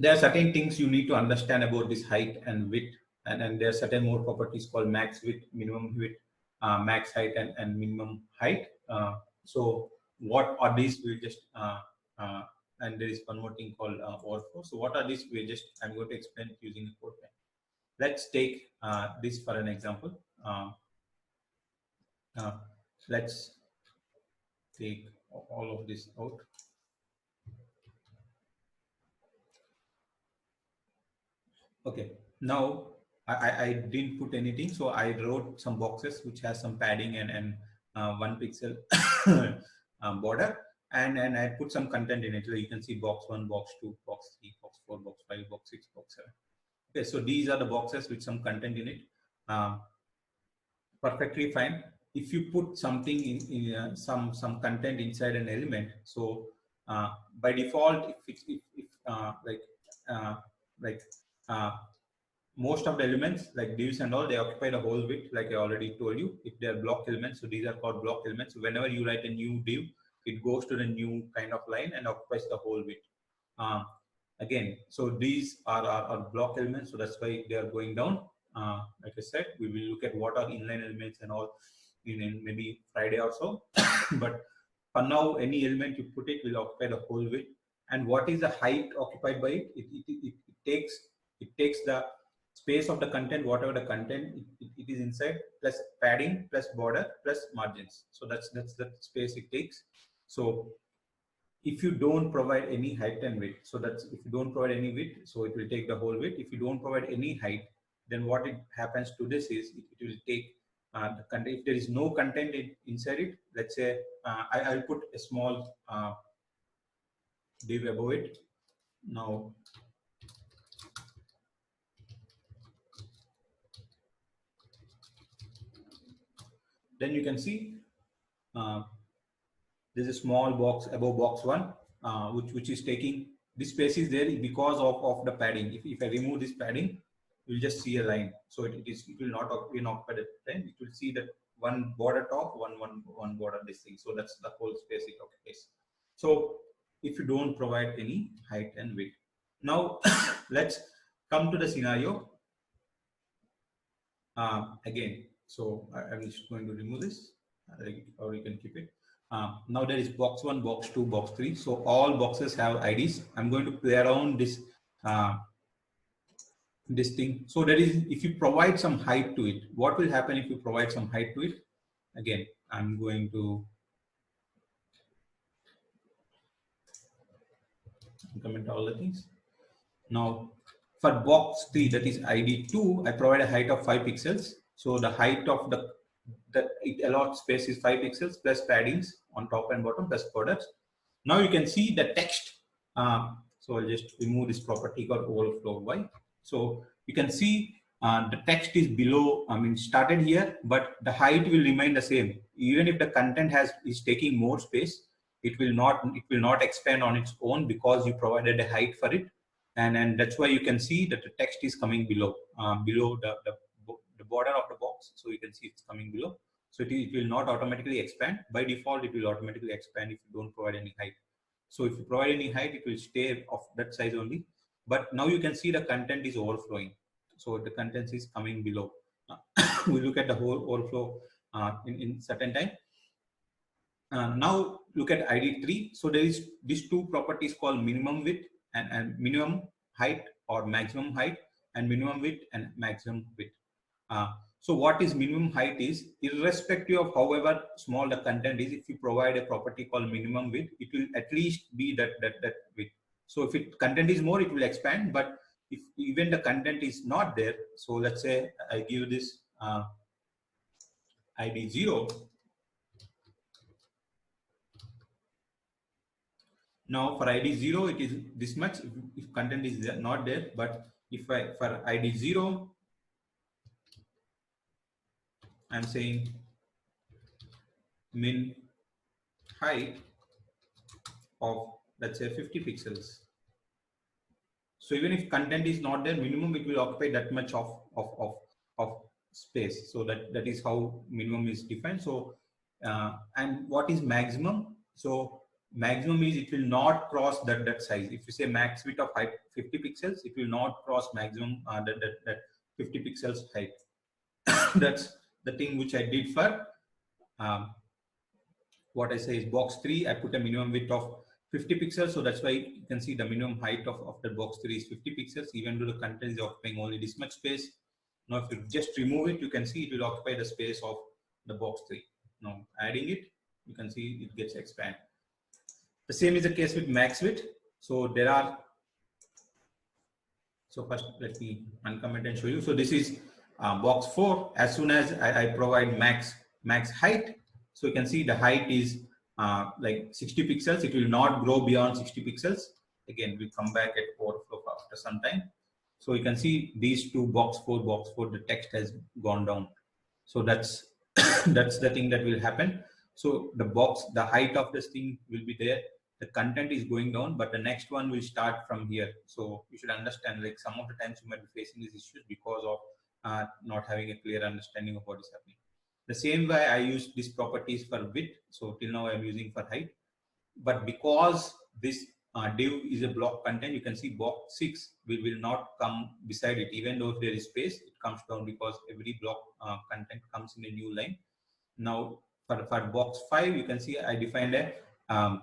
there are certain things you need to understand about this height and width, and there are certain more properties called max width, minimum width, max height, and minimum height. So what are these? We just and there is one more thing called overflow. So what are these? I'm going to explain using a code pen. Let's take this for an example. Let's take all of this out. Okay, now I didn't put anything, so I wrote some boxes which has some padding and 1 pixel border, and I put some content in it. So you can see box 1, box 2, box 3, box 4, box 5, box 6, box 7. Okay, so these are the boxes with some content in it. Perfectly fine. If you put something in some content inside an element, so by default, most of the elements like divs and all, they occupy the whole width, like I already told you. If they are block elements, so these are called block elements. So whenever you write a new div, it goes to the new kind of line and occupies the whole width. Again, so these are block elements, so that's why they are going down. Like I said, we will look at what are inline elements and all in maybe Friday or so. But for now, any element you put it will occupy the whole width. And what is the height occupied by it? It takes the space of the content, whatever the content it is inside, plus padding, plus border, plus margins. So that's the space it takes. So if you don't provide any height and width, so that's if you don't provide any width, so it will take the whole width. If you don't provide any height, then what it happens to this is it will take the content. If there is no content inside it, let's say I'll put a small div above it. Now then you can see there's a small box above box 1, which is taking this space is there because of the padding. If I remove this padding, you'll just see a line. So it will not occupy the line. It will see that one border top, one border this thing. So that's the whole space it occupies. So if you don't provide any height and width. Now let's come to the scenario again. So I'm just going to remove this, or you can keep it. Now there is box 1, box 2, box 3. So all boxes have IDs. I'm going to play around this this thing. So there is, if you provide some height to it, what will happen if you provide some height to it? Again, I'm going to comment all the things. Now for box 3, that is ID 2, I provide a height of 5 pixels. So the height of it allowed space is 5 pixels plus paddings on top and bottom plus borders. Now you can see the text. So I'll just remove this property called overflow y. So you can see the text is below, started here, but the height will remain the same. Even if the content is taking more space, it will not expand on its own because you provided a height for it. And that's why you can see that the text is coming below the border of the box. So you can see it's coming below. So it will not automatically expand. By default, it will automatically expand if you don't provide any height. So if you provide any height, it will stay of that size only. But now you can see the content is overflowing. So the content is coming below. We look at the whole overflow in certain time. Now look at ID 3. So there is these two properties called minimum width and minimum height, or maximum height, and minimum width and maximum width. So what is minimum height is, irrespective of however small the content is, if you provide a property called minimum width, it will at least be that width. So if content is more, it will expand. But if even the content is not there, so let's say I give this ID 0. Now for ID 0, it is this much if content is not there. But if for ID 0, I'm saying min height of, let's say, 50 pixels. So even if content is not there, minimum it will occupy that much of space. So that is how minimum is defined. So and what is maximum? So maximum is it will not cross that size. If you say max width of height 50 pixels, it will not cross maximum that 50 pixels height. That's the thing which I did for what I say is box 3. I put a minimum width of 50 pixels, so that's why you can see the minimum height of the box 3 is 50 pixels, even though the content is occupying only this much space. Now if you just remove it, you can see it will occupy the space of the box 3. Now adding it, you can see it gets expanded. The same is the case with max width. So there are, so first let me uncomment and show you. So this is box 4. As soon as I provide max height, so you can see the height is like 60 pixels. It will not grow beyond 60 pixels. Again, we'll come back at overflow after some time. So you can see these two box 4, the text has gone down. So that's that's the thing that will happen. So the height of this thing will be there. The content is going down, but the next one will start from here. So you should understand, like some of the times you might be facing these issues because of not having a clear understanding of what is happening. The same way I use these properties for width. So till now I'm using for height, but because this div is a block content, you can see box 6 will not come beside it. Even though if there is space, it comes down because every block content comes in a new line. Now for box 5, you can see I defined a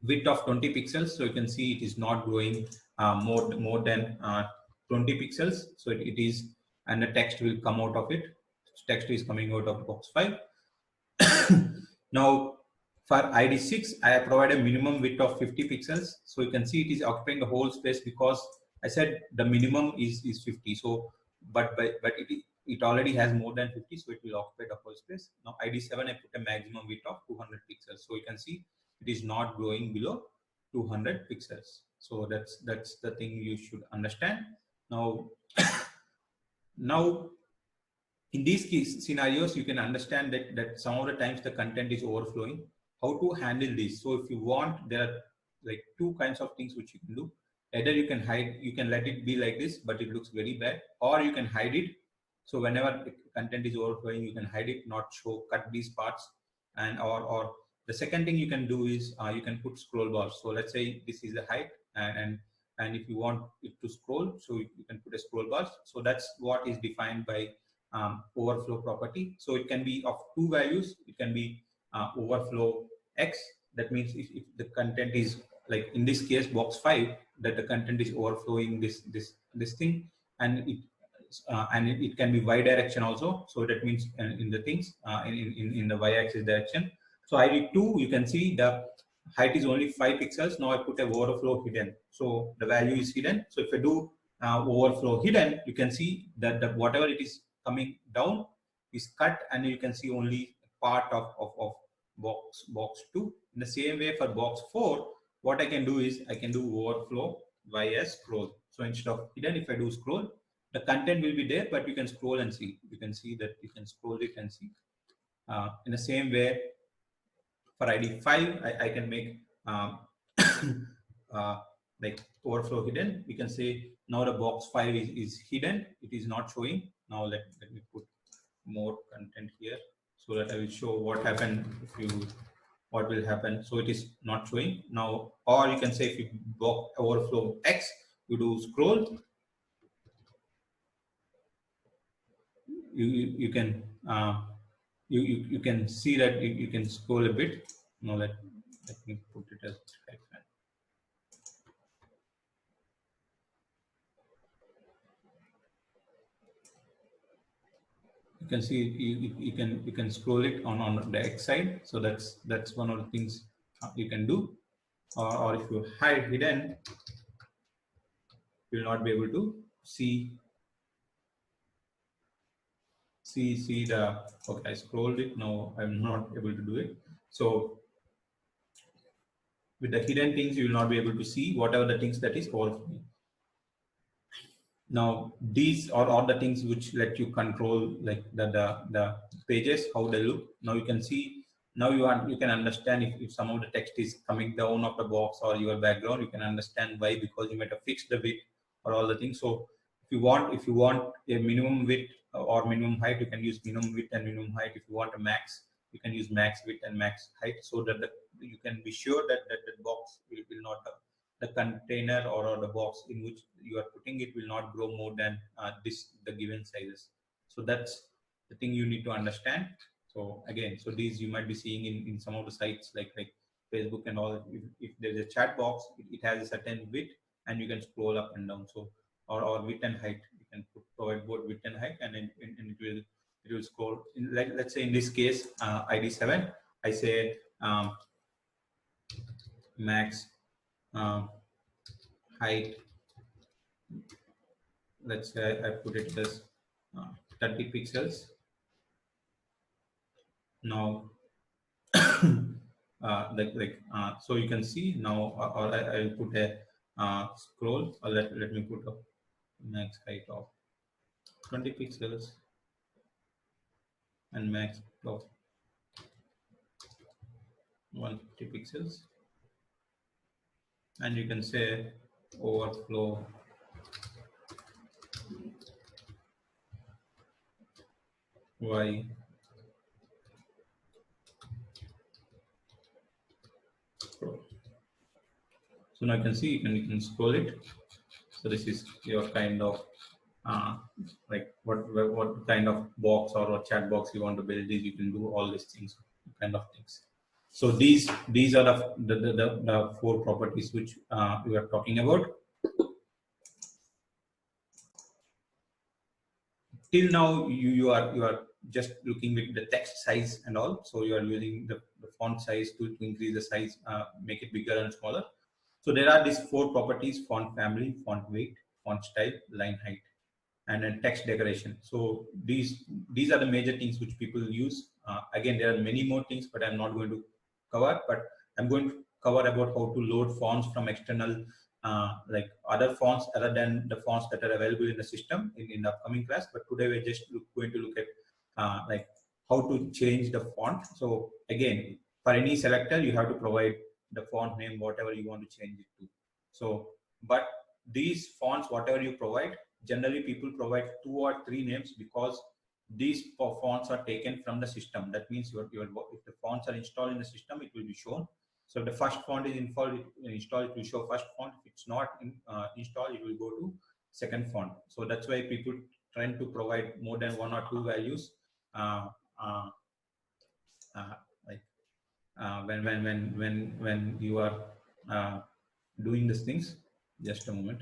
width of 20 pixels. So you can see it is not growing more than 20 pixels. So it is, and the text will come out of it. Text is coming out of box 5. Now for ID 6, I provide a minimum width of 50 pixels. So you can see it is occupying the whole space because I said the minimum is 50. So but it already has more than 50, so it will occupy the whole space. Now ID 7, I put a maximum width of 200 pixels. So you can see it is not growing below 200 pixels. So that's the thing you should understand. Now in these case scenarios, you can understand that some of the times the content is overflowing. How to handle this? So if you want, there are like two kinds of things which you can do. Either you can hide, you can let it be like this, but it looks very bad, or you can hide it. So whenever the content is overflowing, you can hide it, not show, cut these parts. And or the second thing you can do is you can put scroll bars. So let's say this is the height, and if you want it to scroll, so you can put a scroll bar. So that's what is defined by overflow property. So it can be of two values. It can be overflow x. That means if the content is, like in this case box 5, that the content is overflowing this thing, and it can be y direction also. So that means in the things in the y-axis direction. So ID 2, you can see the height is only 5 pixels. Now I put a overflow hidden. So the value is hidden. So if I do overflow hidden, you can see that whatever it is coming down is cut, and you can see only part of box 2. In the same way for box 4, what I can do is I can do overflow via scroll. So instead of hidden, if I do scroll, the content will be there, but you can scroll and see. You can see that you can scroll it and see. In the same way, for ID 5, I can make like overflow hidden. We can say now the box 5 is hidden. It is not showing. Now let me put more content here so that I will show what happened what will happen. So it is not showing now. Or you can say if you overflow X, you do scroll. You can you can see that you can scroll a bit. Now let me put it as hyphen. You can see you can scroll it on the X side. So that's one of the things you can do. Or if you hide hidden, you will not be able to see the, okay, I scrolled it. Now I'm not able to do it. So with the hidden things, you will not be able to see whatever the things that is overflowing. Now these are all the things which let you control, like the pages, how they look. Now you can see, now you can understand if some of the text is coming down of the box or your background, you can understand why, because you might have fixed the width or all the things. So if you want a minimum width or minimum height, you can use minimum width and minimum height. If you want a max, you can use max width and max height, so that you can be sure that the box will not, the container or the box in which you are putting it will not grow more than the given sizes. So that's the thing you need to understand. So again, so these you might be seeing in some of the sites like Facebook and all. If there's a chat box, it has a certain width and you can scroll up and down. So or width and height, you can provide both width and height, and then it will scroll. Let's say in this case, ID 7, I say max height. Let's say I put it as 30 pixels. Now, so you can see now, or I'll put a scroll, or let me put a max height of 20 pixels and max of 150 pixels, and you can say overflow y scroll. So now you can see you can scroll it. So this is your kind of like what kind of box or chat box you want to build. These you can do all these things, kind of things. So these are the 4 properties which we are talking about. Till now you are just looking with the text size and all. So you are using the font size to increase the size, make it bigger and smaller. So there are these 4 properties: font family, font weight, font style, line height, and then text decoration. So these are the major things which people use. Again, there are many more things, but I'm not going to cover. But I'm going to cover about how to load fonts from external, like other fonts other than the fonts that are available in the system in the upcoming class. But today we're just going to look at like how to change the font. So again, for any selector, you have to provide the font name, whatever you want to change it to. So, but these fonts, whatever you provide, generally people provide 2 or 3 names, because these fonts are taken from the system. That means if the fonts are installed in the system, it will be shown. So if the first font is installed, it will show first font. If it's not installed, it will go to second font. So that's why people trying to provide more than 1 or 2 values like when you are doing these things. Just a moment.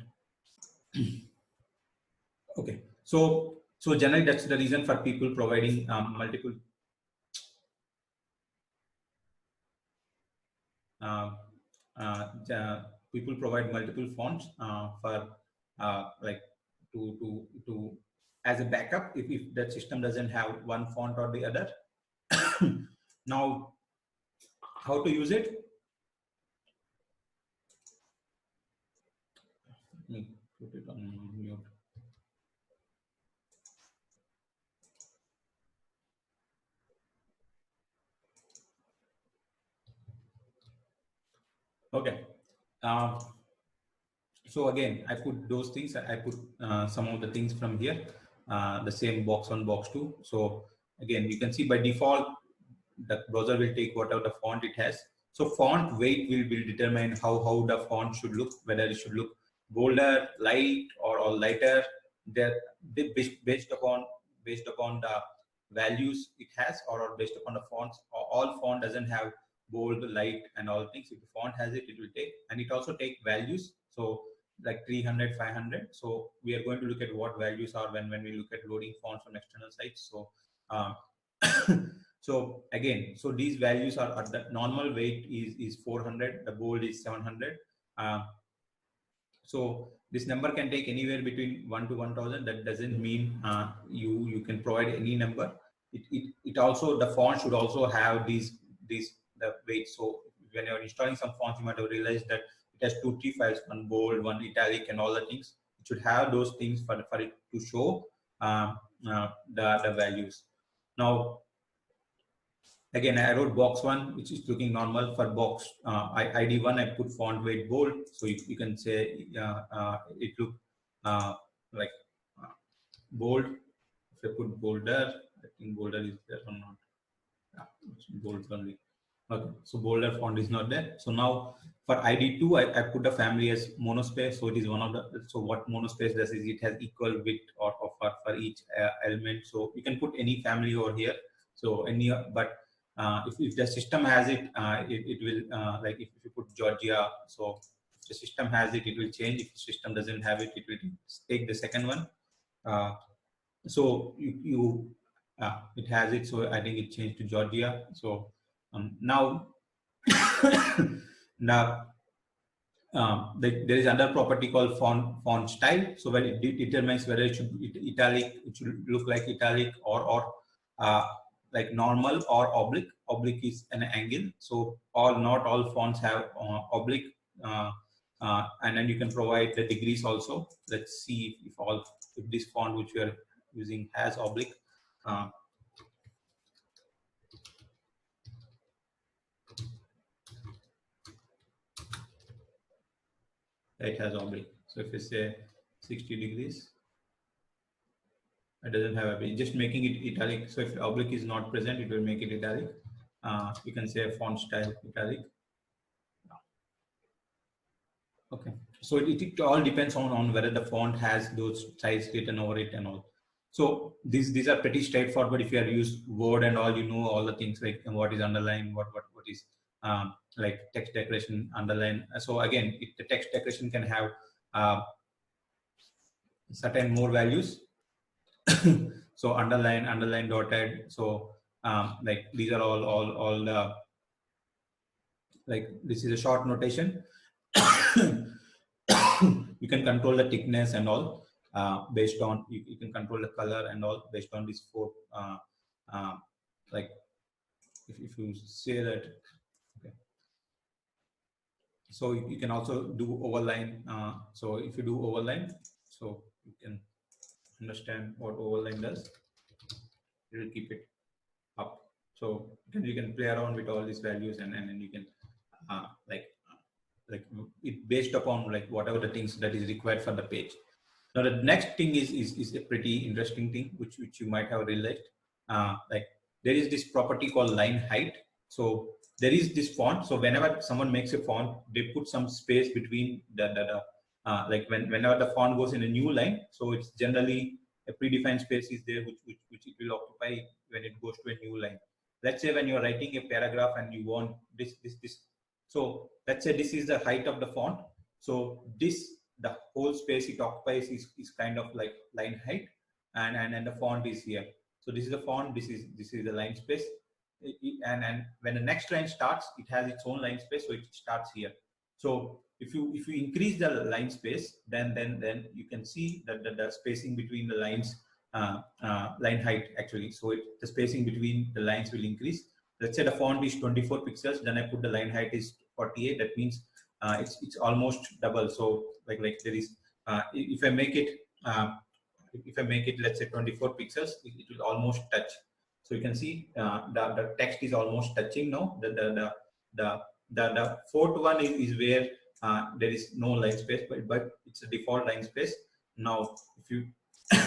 Okay, so generally that's the reason for people providing multiple people provide multiple fonts for like to as a backup if that system doesn't have one font or the other. Now, how to use it? Let me put it on mute. Okay. So again, I put those things. I put some of the things from here, the same box 1, box 2. So again, you can see by default, the browser will take whatever the font it has. So font weight will determine how the font should look, whether it should look bolder, light, or lighter. They based upon the values it has, or based upon the fonts. All font doesn't have bold, light, and all things. If the font has it, it will take, and it also take values. So like 300, 500. So we are going to look at what values are when we look at loading fonts from external sites. So so again, so these values are at the normal weight is 400, the bold is 700. So this number can take anywhere between 1 to 1000. That doesn't mean you can provide any number. It also, the font should also have the weight. So when you're installing some fonts, you might have realized that it has 2 3 files, one bold, one italic, and all the things. It should have those things for it to show the values. Now, again, I wrote box 1, which is looking normal. For box ID 1, I put font weight bold. So you can say it look like bold. If I put bolder, I think bolder is there or not. Yeah, it's bold only. Okay, so bolder font is not there. So now for ID2, I put the family as monospace. So it is one of the, so what monospace does is it has equal width or for each element. So you can put any family over here. So any, but if the system has it, it will, like if you put Georgia, so if the system has it, it will change. If the system doesn't have it, it will take the second one. So it has it. So I think it changed to Georgia. So now now there is another property called font style. So when it determines whether it should be italic, it should look like italic or uh, like normal or oblique. Oblique is an angle. So not all fonts have oblique, and then you can provide the degrees also. Let's see if this font which we are using has oblique. Uh, it has oblique. So if you say 60 degrees, it doesn't have a, just making it italic. So if oblique is not present, it will make it italic. You can say font style italic. Okay. So it all depends on whether the font has those styles written over it and all. So these are pretty straightforward. If you have used Word and all, you know all the things like what is underline, what is like text decoration, underline. So again, the text decoration can have certain more values. So underline, dotted. So like these are all the, like this is a short notation. You can control the thickness and all based on, you can control the color and all based on these four. Like if you say that, okay. So you can also do overline. So if you do overline, so you can understand what overline does. It will keep it up. So you can play around with all these values and you can like it based upon like whatever the things that is required for the page. Now the next thing is a pretty interesting thing which you might have realized. Like there is this property called line height. So there is this font. So whenever someone makes a font, they put some space between the like whenever the font goes in a new line. So it's generally a predefined space is there which it will occupy when it goes to a new line. Let's say when you are writing a paragraph and you want this. So let's say this is the height of the font. So the whole space it occupies is kind of like line height, and the font is here. So this is the font. This is the line space, and when the next line starts, it has its own line space. So it starts here. So if you increase the line space, then you can see that the spacing between the lines, line height actually. So the spacing between the lines will increase. Let's say the font is 24 pixels, then I put the line height is 48. That means it's almost double. So like there is if I make it let's say 24 pixels, it will almost touch. So you can see the text is almost touching now. The fourth one is where there is no line space, but it's a default line space. Now if you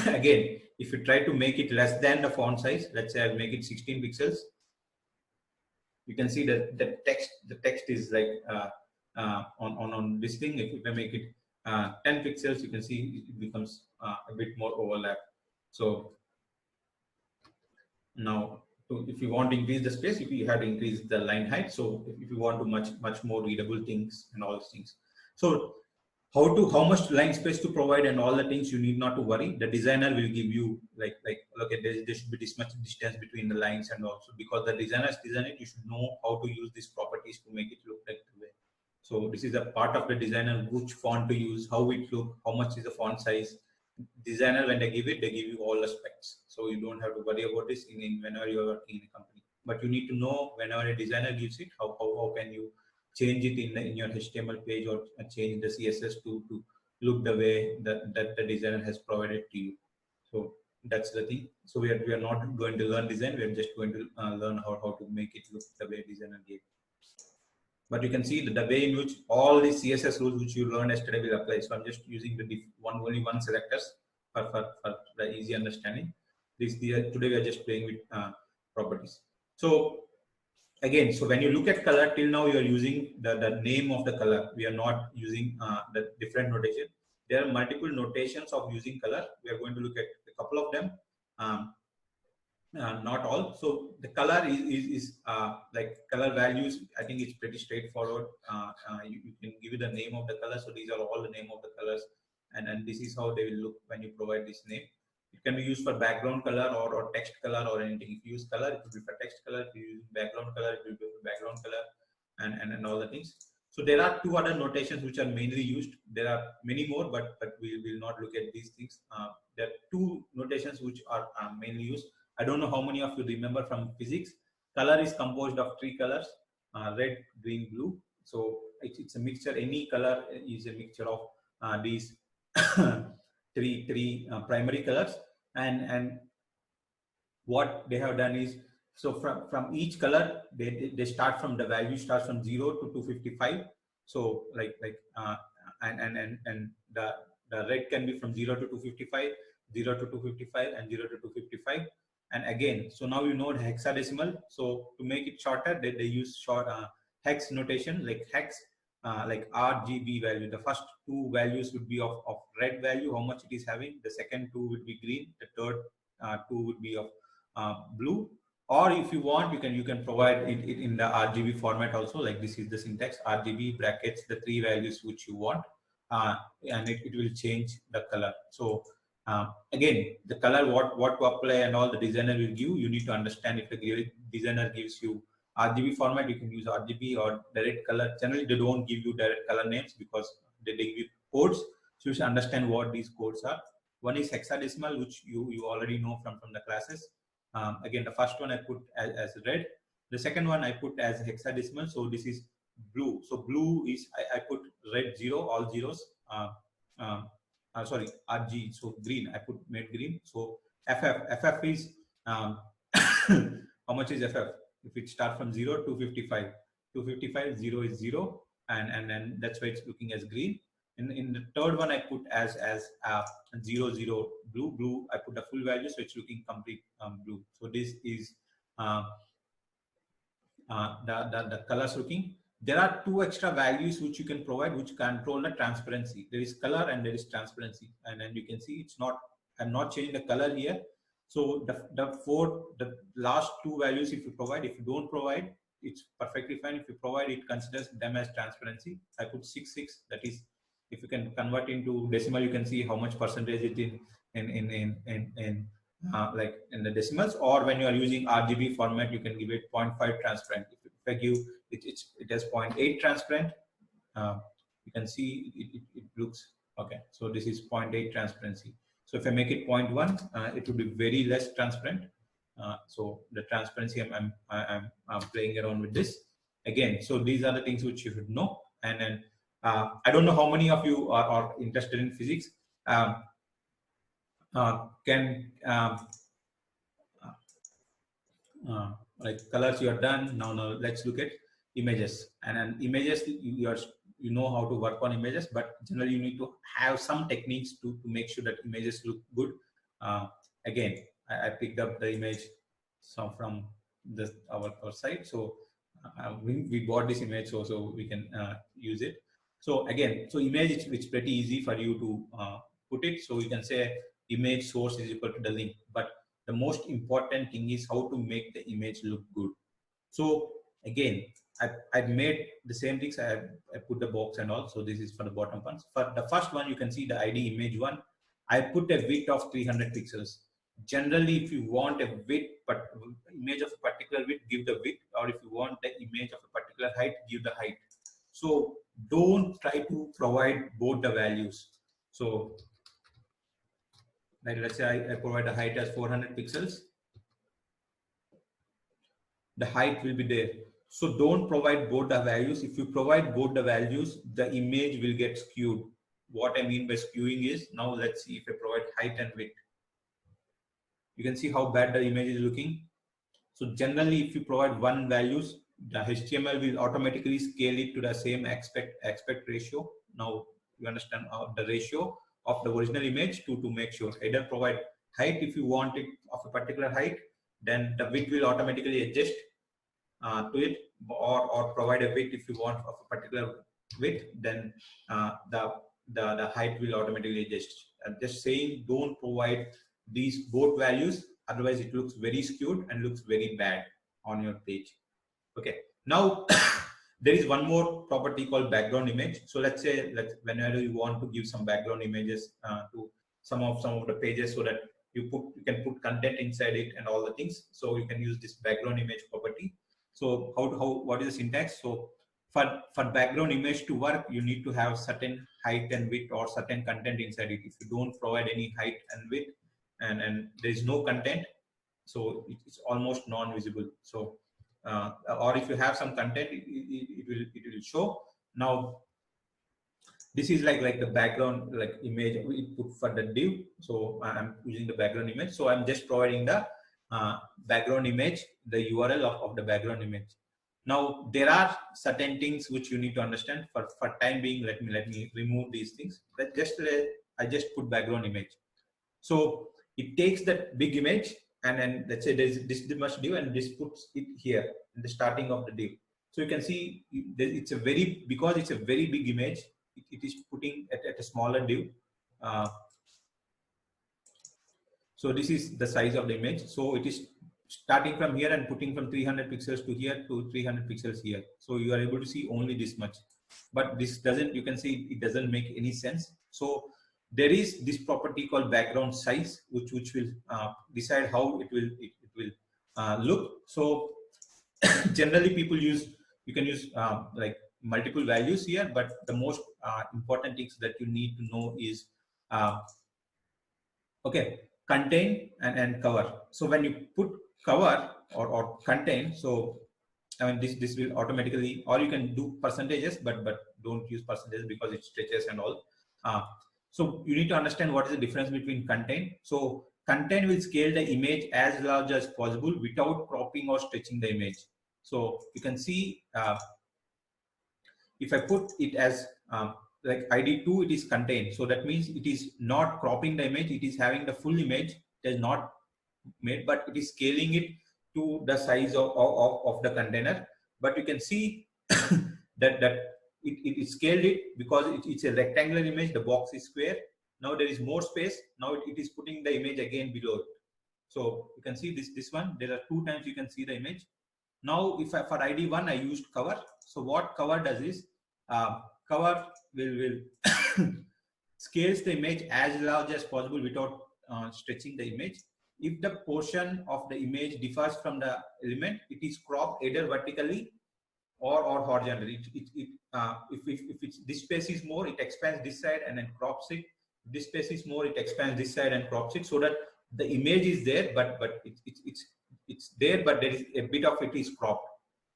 again if you try to make it less than the font size, let's say I'll make it 16 pixels, you can see that the text is like on this thing. If I make it 10 pixels, you can see it becomes a bit more overlap. So now if you want to increase the space, you have to increase the line height. So if you want to much more readable things and all these things. So how much line space to provide and all the things, you need not to worry. The designer will give you like okay, there should be this much distance between the lines, and also because the designers design it, you should know how to use these properties to make it look like the way. So this is a part of the designer, which font to use, how it look, how much is the font size. Designer, when they give you all the specs, so you don't have to worry about this in whenever you are working in a company. But you need to know whenever a designer gives it, how can you change it in your HTML page, or change the CSS to look the way that the designer has provided to you. So that's the thing. So we are not going to learn design. We are just going to learn how to make it look the way designer gave. But you can see the way in which all the CSS rules which you learned yesterday will apply. So I'm just using the only one selectors for the easy understanding. Today we are just playing with properties. So again, so when you look at color, till now you are using the name of the color. We are not using the different notation. There are multiple notations of using color. We are going to look at a couple of them. Um, not all. So the color is like color values. I think it's pretty straightforward. You can give it the name of the color. So these are all the name of the colors, and this is how they will look when you provide this name. It can be used for background color or text color or anything. If you use color, it will be for text color. If you use background color, it will be for background color, and all the things. So there are two other notations which are mainly used. There are many more, but we will not look at these things. There are two notations which are mainly used. I don't know how many of you remember from physics. Color is composed of three colors: red, green, blue. So it's a mixture. Any color is a mixture of these three primary colors, and what they have done is, so from each color they start from, the value starts from 0 to 255. So and the red can be from 0 to 255, 0 to 255, and 0 to 255. And again, so now you know the hexadecimal. So to make it shorter, they use short hex notation, like hex, like RGB value. The first two values would be of red value, how much it is having. The second two would be green. The third two would be of blue. Or if you want, you can provide it in the RGB format also. Like this is the syntax: RGB brackets the three values which you want, and it will change the color. So again, the color, what to apply and all, the designer will give. You need to understand. If the designer gives you RGB format, you can use RGB or direct color. Generally, they don't give you direct color names because they give you codes. So you should understand what these codes are. One is hexadecimal, which you already know from the classes. Again, the first one I put as red. The second one I put as hexadecimal. So this is blue. So blue is, I put red 0, all zeros. Sorry, RG. So green, I made green. So FF is how much is FF? If it starts from 0 to 55, 255, 0 is 0, and then that's why it's looking as green. In the third one, I put as 0, 0, blue. I put the full value, so it's looking complete blue. So this is the colors looking. There are two extra values which you can provide, which control the transparency. There is color and there is transparency, and then you can see it's not. I'm not changing the color here. So the last two values, if you provide, if you don't provide, it's perfectly fine. If you provide, it considers them as transparency. I put 66. That is, if you can convert into decimal, you can see how much percentage it in like in the decimals. Or when you are using RGB format, you can give it 0.5 transparent. If I give it has 0.8 transparent, you can see it looks okay. So this is 0.8 transparency. So if I make it 0.1, it will be very less transparent. So the transparency, I'm playing around with this again. So these are the things which you should know. And then I don't know how many of you are interested in physics. Can like colors you are done. Now let's look at images. And images, you know how to work on images, but generally you need to have some techniques to make sure that images look good. Again, I picked up the image from our site. So we bought this image, so we can use it. So again, so image, it's pretty easy for you to put it. So you can say image source is equal to the link, but the most important thing is how to make the image look good. So again, I made the same things. I put the box and all. So this is for the bottom ones. For the first one, you can see the ID image one. I put a width of 300 pixels. Generally, if you want a width, but image of a particular width, give the width. Or if you want the image of a particular height, give the height. So don't try to provide both the values. So like let's say I provide a height as 400 pixels. The height will be there. So don't provide both the values. If you provide both the values, the image will get skewed. What I mean by skewing is, now let's see if I provide height and width. You can see how bad the image is looking. So generally, if you provide one values, the HTML will automatically scale it to the same aspect ratio. Now you understand the ratio of the original image to make sure. Either provide height if you want it of a particular height, then the width will automatically adjust to it, or provide a width if you want of a particular width, then the height will automatically adjust. I'm just saying, don't provide these both values, otherwise it looks very skewed and looks very bad on your page. Okay, now there is one more property called background image. So let's say that whenever you want to give some background images to some of the pages, so that you can put content inside it and all the things, so you can use this background image property. So what is the syntax? So for background image to work, you need to have certain height and width or certain content inside it. If you don't provide any height and width, and there is no content, so it's almost non-visible. So or if you have some content, it will show. Now this is like the background image we put for the div. So I'm using the background image. So I'm just providing the background image, the URL of the background image. Now there are certain things which you need to understand. For time being, let me remove these things. I just put background image. So it takes that big image, and then let's say there's this much div, and this puts it here in the starting of the div. So you can see it's a very big image, it is putting at a smaller div. So this is the size of the image. So it is starting from here and putting from 300 pixels to here to 300 pixels here. So you are able to see only this much, but this doesn't, you can see it doesn't make any sense. So there is this property called background size, which will decide how it will look. So generally people you can use like multiple values here, but the most important things that you need to know is okay, contain and cover. So when you put cover or contain, so I mean this will automatically, or you can do percentages, but don't use percentages because it stretches and all. So you need to understand what is the difference between contain. So contain will scale the image as large as possible without cropping or stretching the image. So you can see if I put it as like ID2, it is contained. So that means it is not cropping the image, it is having the full image. It is not made, but it is scaling it to the size of the container. But you can see that it scaled it because it's a rectangular image, the box is square. Now there is more space. Now it is putting the image again below it. So you can see this one, there are 2 times you can see the image. Now if for ID1 I used cover. So what cover does is cover will scales the image as large as possible without stretching the image. If the portion of the image differs from the element, it is cropped either vertically or horizontally. If it's, this space is more, it expands this side and then crops it. If this space is more, it expands this side and crops it, so that the image is there, but it's there, but there is a bit of it is cropped.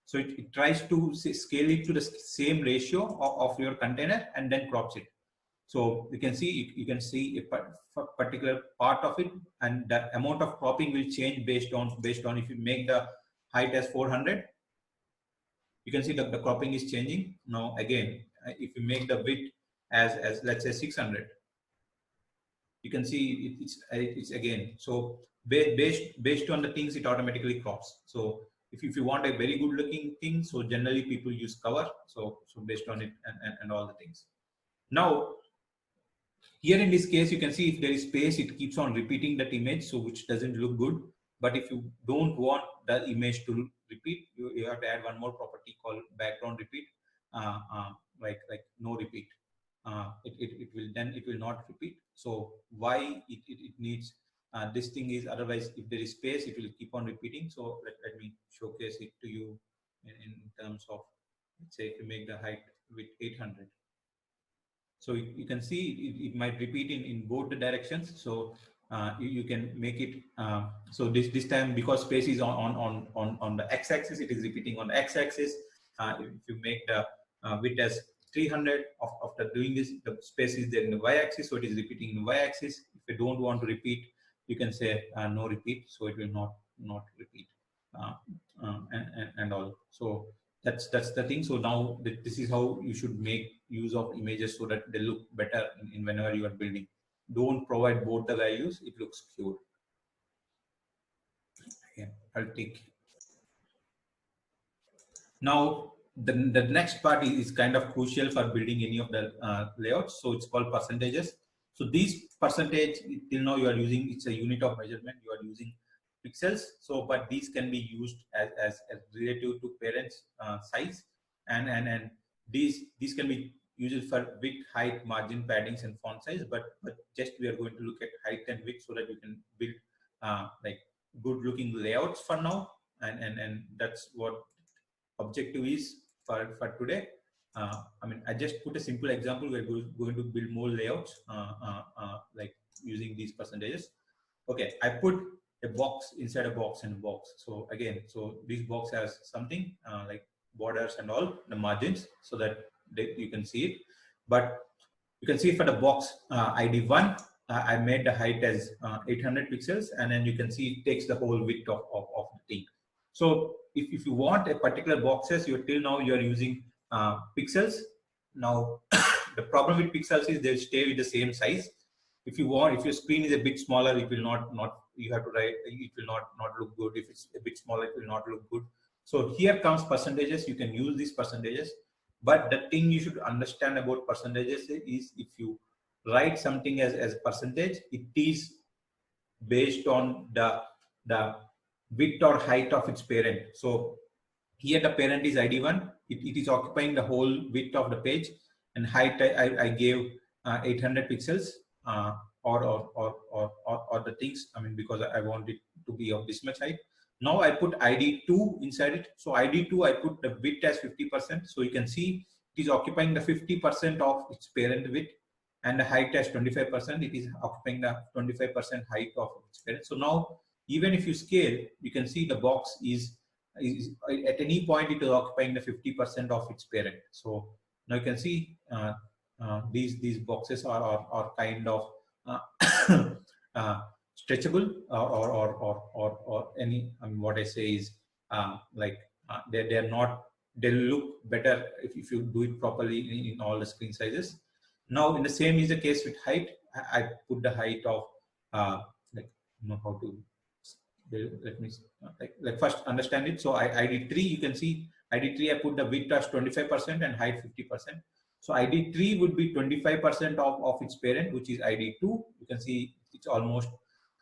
So it tries to scale it to the same ratio of your container and then crops it. So you can see a particular part of it, and the amount of cropping will change based on if you make the height as 400. You can see that the cropping is changing. Now again, if you make the width as let's say 600, you can see it's again. So based on the things, it automatically crops. So if you want a very good looking thing, so generally people use cover. So based on it and all the things. Now here in this case, you can see if there is space, it keeps on repeating that image, so which doesn't look good. But if you don't want the image to repeat, you have to add one more property called background repeat, like no repeat. It will not repeat. So why it needs this thing is, otherwise if there is space, it will keep on repeating. So let me showcase it to you in terms of, let's say, if you make the height with 800. So you can see it might repeat in both the directions. So you can make it so this time, because space is on the x-axis, it is repeating on the x-axis. If you make the width as 300, after doing this, the space is there in the y-axis, so it is repeating in the y-axis. If you don't want to repeat, you can say no repeat, so it will not repeat and all. So that's the thing. So now this is how you should make use of images so that they look better in whenever you are building. Don't provide both the values, it looks skewed. Okay, I'll take. Now, the next part is kind of crucial for building any of the layouts. So it's called percentages. So these percentage, till now you are using, it's a unit of measurement. You are using pixels. So, but these can be used as relative to parents size, and these can be used for width, height, margin, paddings, and font size. But just we are going to look at height and width so that you can build like good looking layouts for now, and that's what objective is for today. I mean, I just put a simple example. We're going to build more layouts like using these percentages. Okay, I put a box inside a box and a box. So again, so this box has something like borders and all the margins so that you can see it. But you can see for the box ID 1, I made the height as 800 pixels, and then you can see it takes the whole width of the thing. So if you want a particular boxes, till now you're using pixels. Now the problem with pixels is they stay with the same size. If your screen is a bit smaller, it will not you have to write, it will not look good. If it's a bit smaller, it will not look good. So here comes percentages. You can use these percentages, but the thing you should understand about percentages is if you write something as percentage, it is based on the width or height of its parent. So here the parent is ID1. It is occupying the whole width of the page, and height I gave 800 pixels or the things. I mean, because I want it to be of this much height. Now I put ID2 inside it. So ID2 I put the width as 50%. So you can see it is occupying the 50% of its parent width, and the height as 25%. It is occupying the 25% height of its parent. So now even if you scale, you can see the box is at any point it is occupying the 50% of its parent. So now you can see these boxes are kind of stretchable or any. I mean, what I say is like they're not. They'll look better if you do it properly in all the screen sizes. Now, in the same is the case with height. I put the height of like, you know how to. Let me like first understand it. So I did 3. You can see I did 3. I put the width as 25% and height 50%. So ID 3 would be 25% of its parent, which is ID 2. You can see it's almost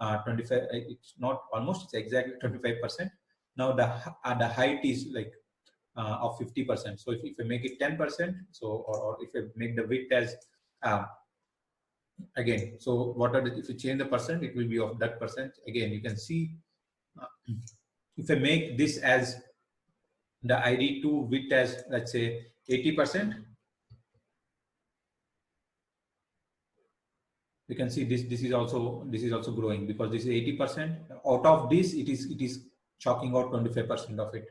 25. It's not almost. It's exactly 25%. Now the height is like of 50%. So if I make it 10%, so or if I make the width as again, so what are if you change the percent, it will be of that percent. Again, you can see if I make this as the ID2 width as, let's say, 80%, you can see this is also growing because this is 80%. Out of this, it is chalking out 25% of it.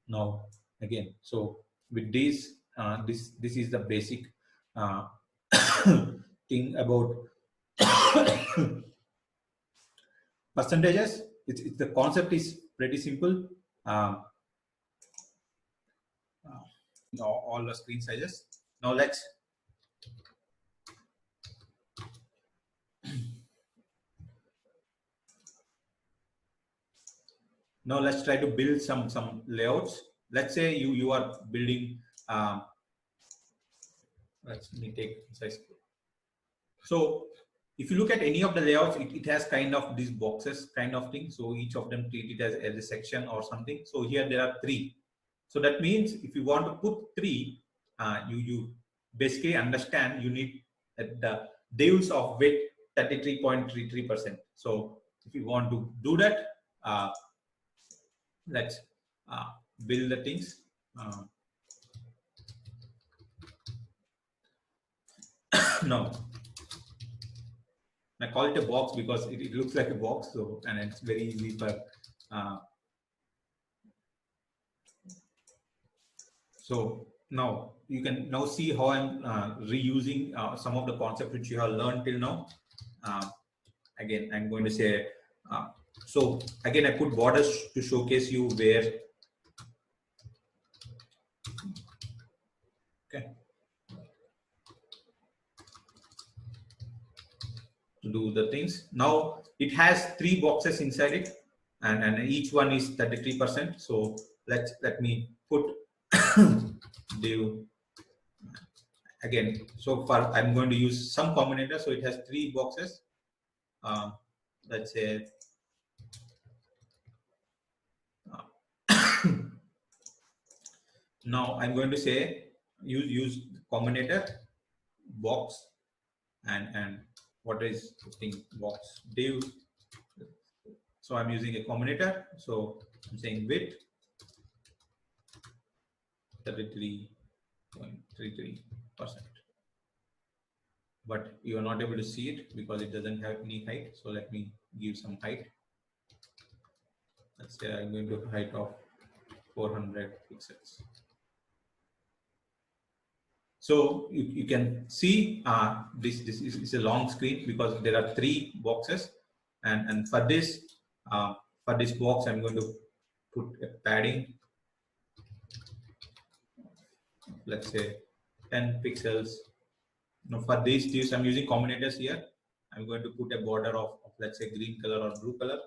Now again, so with this this is the basic thing about percentages. The concept is pretty simple. All the screen sizes. Now let's try to build some layouts. Let's say you are building. Let me take size. So if you look at any of the layouts, it has kind of these boxes kind of thing. So each of them treat it as a section or something. So here there are 3. So that means if you want to put 3, you basically understand you need the divs of width 33.33%. So if you want to do that, let's build the things. No, I call it a box because it looks like a box. So, and it's very easy for. So now you can now see how I'm reusing some of the concepts which you have learned till now. Again, I'm going to say. So again, I put borders to showcase you where. Okay. To do the things. Now it has 3 boxes inside it. and each one is 33%. So let me put div again. So far I'm going to use some combinator, so it has 3 boxes. Let's say now I'm going to say use combinator box and what is the thing box div. So I'm using a combinator, so I'm saying width 33.33%, but you are not able to see it because it doesn't have any height. So let me give some height. Let's say I'm going to height of 400 pixels. So you can see this is a long screen because there are 3 boxes, and for this box I'm going to put a padding, let's say 10 pixels. Now for these divs I'm using combinators here. I'm going to put a border of let's say green color or blue color.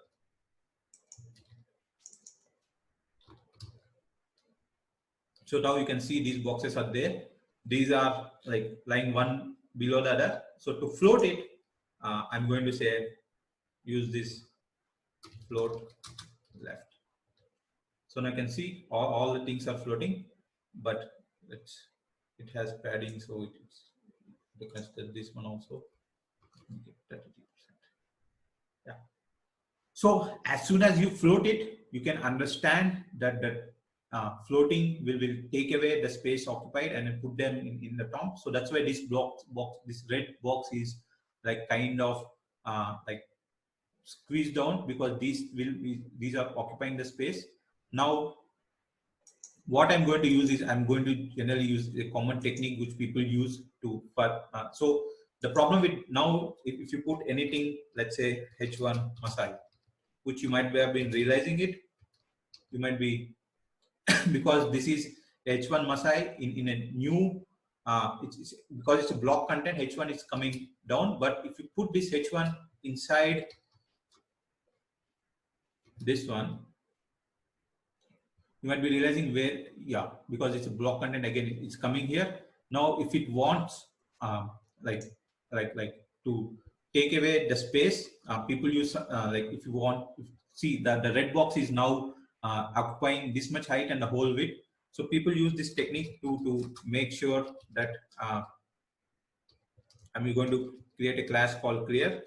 So now you can see these boxes are there. These are like lying one below the other. So to float it, I'm going to say use this float left. So now you can see all the things are floating, but it has padding, so you can consider this one also. 33%. Yeah. So as soon as you float it, you can understand that floating will take away the space occupied and put them in the top. So that's why this this red box is like kind of like squeezed down, because these are occupying the space. Now what I'm going to use is I'm going to generally use a common technique which people use to so the problem with now, if you put anything, let's say H1 Masai, which you might have been realizing it, you might be because this is H1 Masai in a new it's because it's a block content, H1 is coming down, but if you put this H1 inside this one, you might be realizing where, yeah, because it's a block content, again it's coming here. Now if it wants like to take away the space, people use like if you want, see that the red box is now occupying this much height and the whole width. So people use this technique to make sure that I'm going to create a class called clear.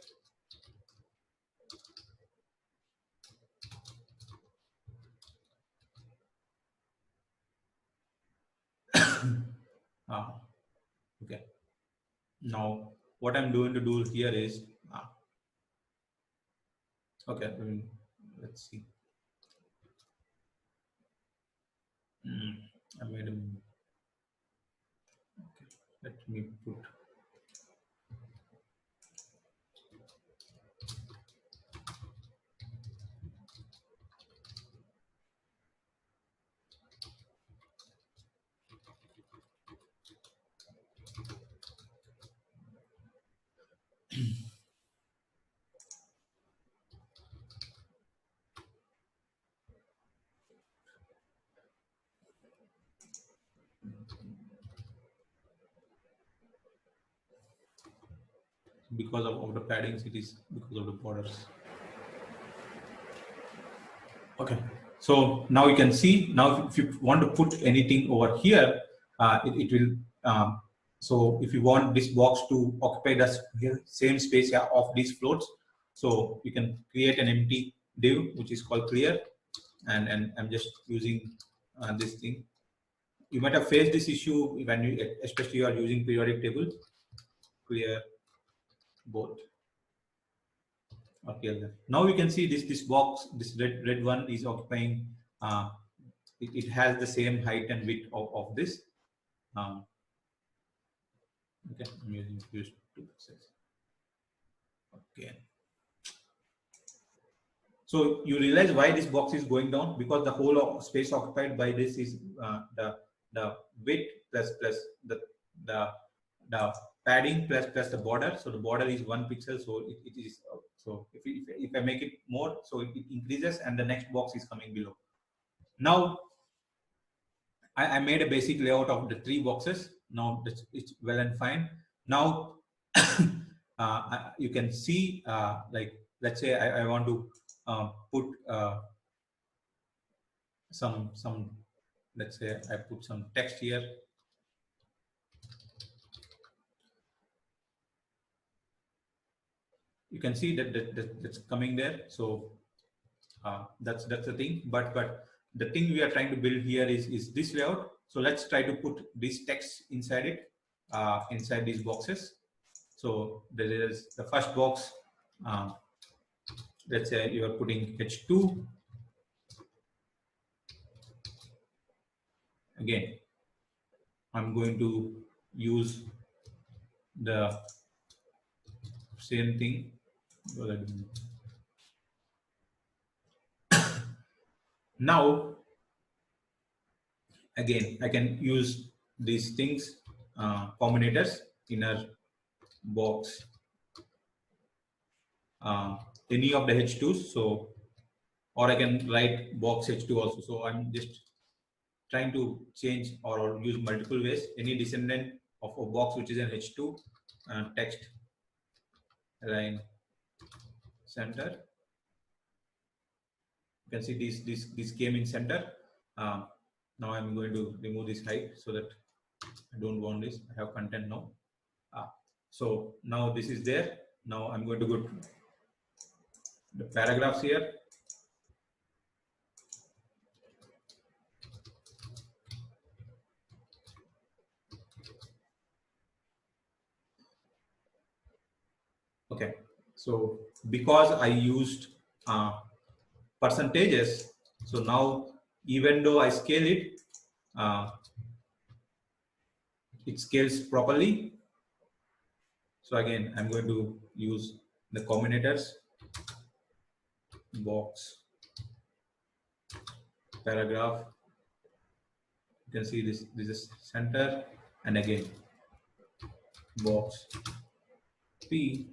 Okay. Now what I'm going to do here is okay. Let's see. I made a. Okay. Let me put. Because of the paddings, it is because of the borders. Okay, so now you can see, now if you want to put anything over here, it will so if you want this box to occupy the same space of these floats, so you can create an empty div which is called clear, and I'm just using this thing. You might have faced this issue when you, especially you are using periodic table. Clear both. Okay. Now you can see this box, this red one is occupying. It has the same height and width of this. Okay, I'm using fuse 2 pixels. Okay. So you realize why this box is going down, because the whole space occupied by this is the width plus the padding plus the border. So the border is 1 pixel, so it is So if I make it more, so it increases and the next box is coming below. Now I made a basic layout of the 3 boxes. Now it's well and fine. Now you can see like, let's say I want to put some, let's say I put some text here. You can see that's coming there. So that's the thing. But the thing we are trying to build here is this layout. So let's try to put this text inside it, inside these boxes. So there is the first box. Let's say you are putting H2. Again, I'm going to use the same thing. Now, again, I can use these things, combinators, inner box, any of the H2s. So, or I can write box H2 also. So I'm just trying to change or use multiple ways. Any descendant of a box which is an H2, text align center. You can see this came in center. Now I'm going to remove this height so that I don't want this. I have content now. So now this is there. Now I'm going to go to the paragraphs here. Okay, so because I used percentages, so now even though I scale it, it scales properly. So again, I'm going to use the combinators, box, paragraph. You can see this is center, and again box P.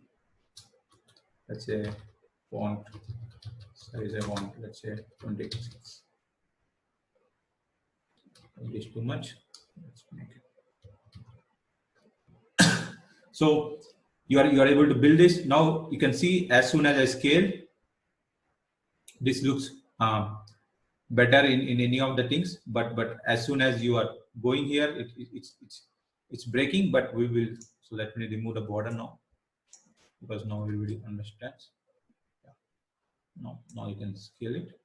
Let's say font size I want, let's say 26. It is too much. Let's make it. So you are able to build this. Now you can see as soon as I scale, this looks better in any of the things. But as soon as you are going here, it's breaking. But we will. So let me remove the border now, because now everybody understands. Yeah. Now you can scale it.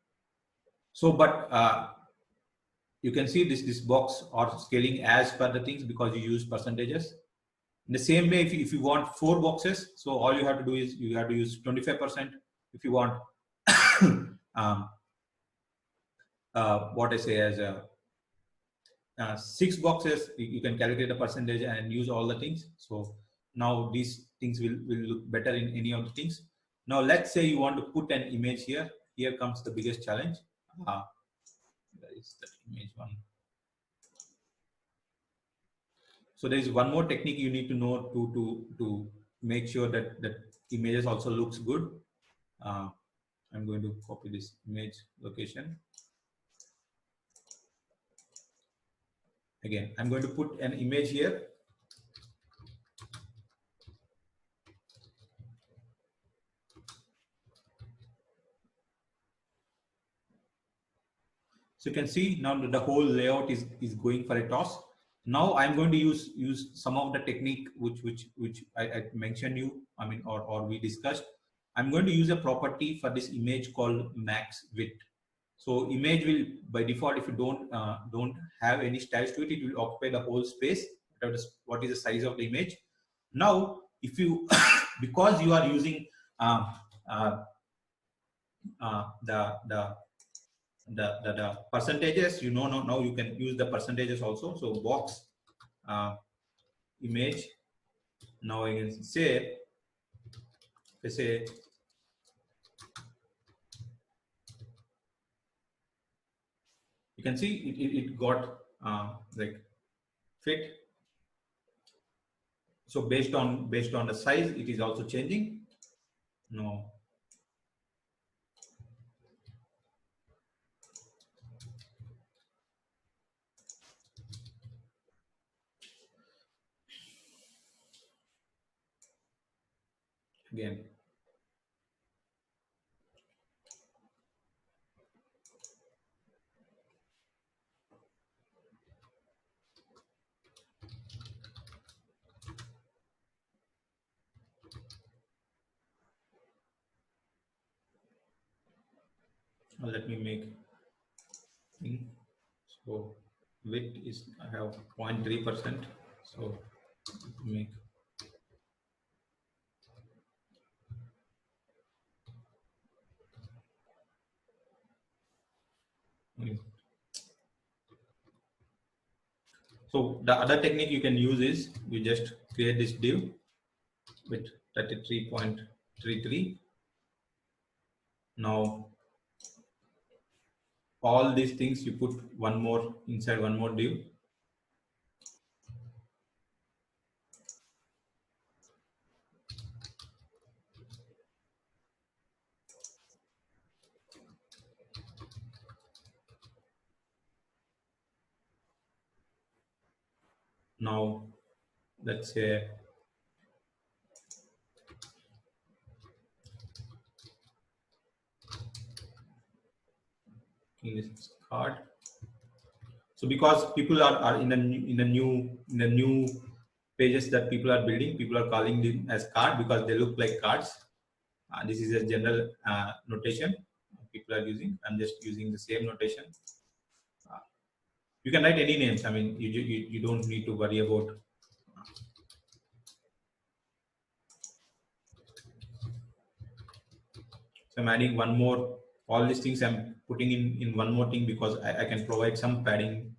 So but you can see this box or scaling as per the things because you use percentages. In the same way, if you want 4 boxes, so all you have to do is you have to use 25%. If you want what I say as 6 boxes, you can calculate the percentage and use all the things. So now these things will look better in any of the things. Now let's say you want to put an image here. Here comes the biggest challenge. There is the image one. So there is one more technique you need to know to make sure that images also looks good. I'm going to copy this image location. Again, I'm going to put an image here. So you can see now that the whole layout is going for a toss. Now I'm going to use some of the technique which I mentioned you, I mean, or we discussed. I'm going to use a property for this image called max width. So image will by default, if you don't have any styles to it, it will occupy the whole space. What is the size of the image? Now, if you because you are using the percentages, now you can use the percentages also. So box image. Now I can say, let's say you can see it got like fit. So based on the size, it is also changing. No, again. Let me make thing. So width is, I have 0.3%. So make so the other technique you can use is you just create this div with 33.33. Now all these things you put one more inside one more div. Now let's say in this card. So because people are in the new pages that people are building, people are calling them as card because they look like cards. This is a general notation people are using. I'm just using the same notation. You can write any names. I mean, you don't need to worry about. So I'm adding one more. All these things I'm putting in one more thing because I can provide some padding.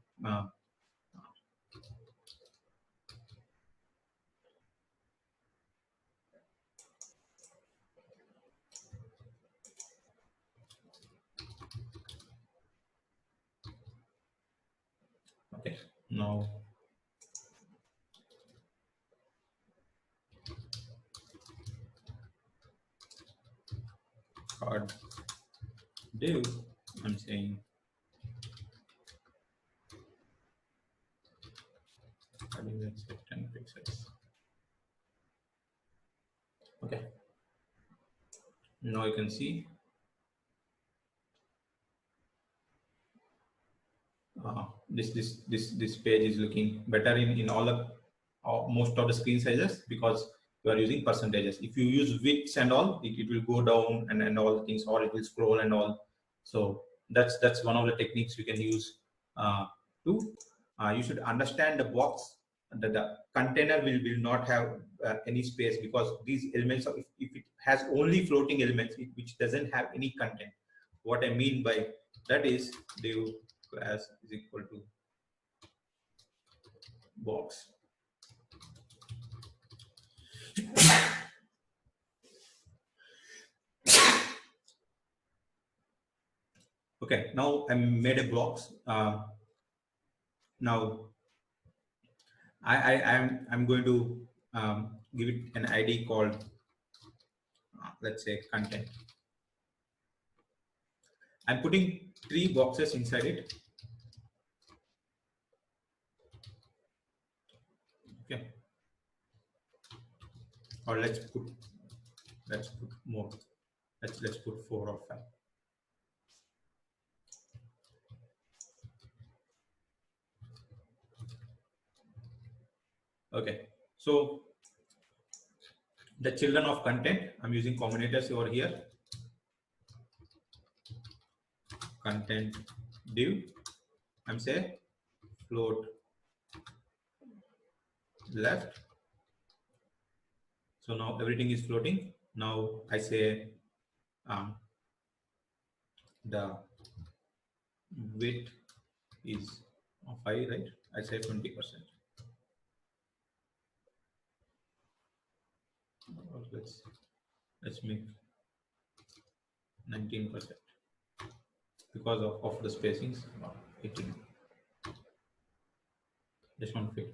Okay, now card div. I'm saying let's say 10 pixels. Okay. Now you can see this page is looking better in all the most of the screen sizes because you are using percentages. If you use widths and all, it will go down and all the things, or it will scroll and all. So that's one of the techniques you can use to. You should understand the box. The container will not have any space because these elements, if it has only floating elements, which doesn't have any content. What I mean by that is div class is equal to box. Okay, now I made a box. Now I'm going to give it an ID called let's say content. I'm putting 3 boxes inside it. Okay, or let's put more. Let's put 4 or 5. Okay, so the children of content, I'm using combinators over here. Content div, I'm say float left. So now everything is floating. Now I say the width is 5, right? I say 20%. Let's make 19% because of the spacings. 18. Just one fit.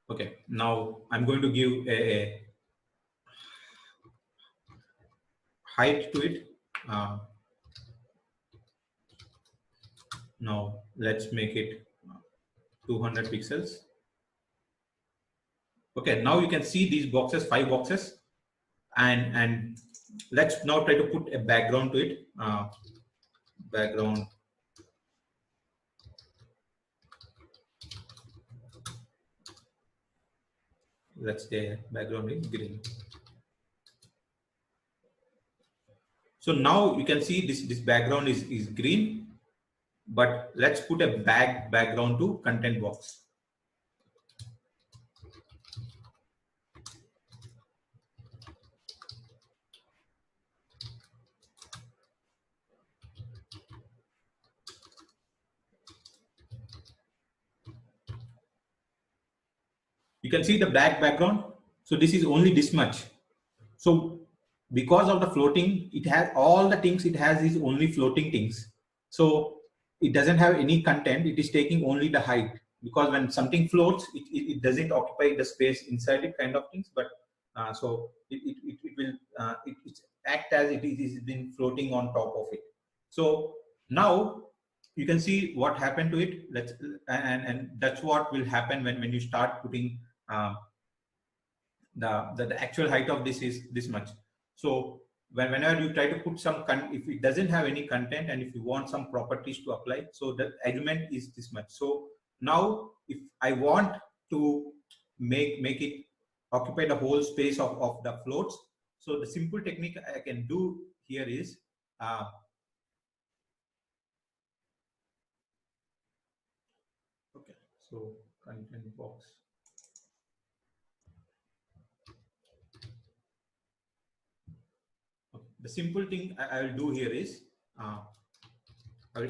Okay, now I'm going to give a height to it. Now let's make it 200 pixels. Okay, now you can see these boxes, 5 boxes. And let's now try to put a background to it. Background, let's say background is green. So now you can see this background is green, but let's put a background to content box. You can see the black background. So this is only this much. So because of the floating, it has all the things it has is only floating things. So it doesn't have any content. It is taking only the height, because when something floats, it doesn't occupy the space inside it, kind of things. But so it will it act as it is been floating on top of it. So now you can see what happened to it. Let's and that's what will happen when you start putting the actual height of this is this much. So whenever you try to put some if it doesn't have any content and if you want some properties to apply, so the element is this much. So now if I want to make it occupy the whole space of the floats, so the simple technique I can do here is okay, so content box. Okay. The simple thing I will do here is I will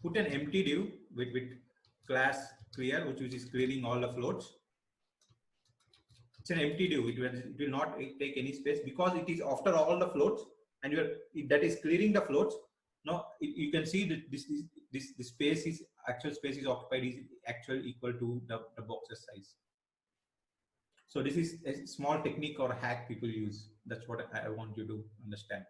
put an empty div with class clear, which is clearing all the floats. It's an empty div. It will not take any space because it is after all the floats, and that is clearing the floats. Now you can see that this space is actual space is occupied is actual equal to the box's size. So this is a small technique or hack people use. That's what I want you to understand.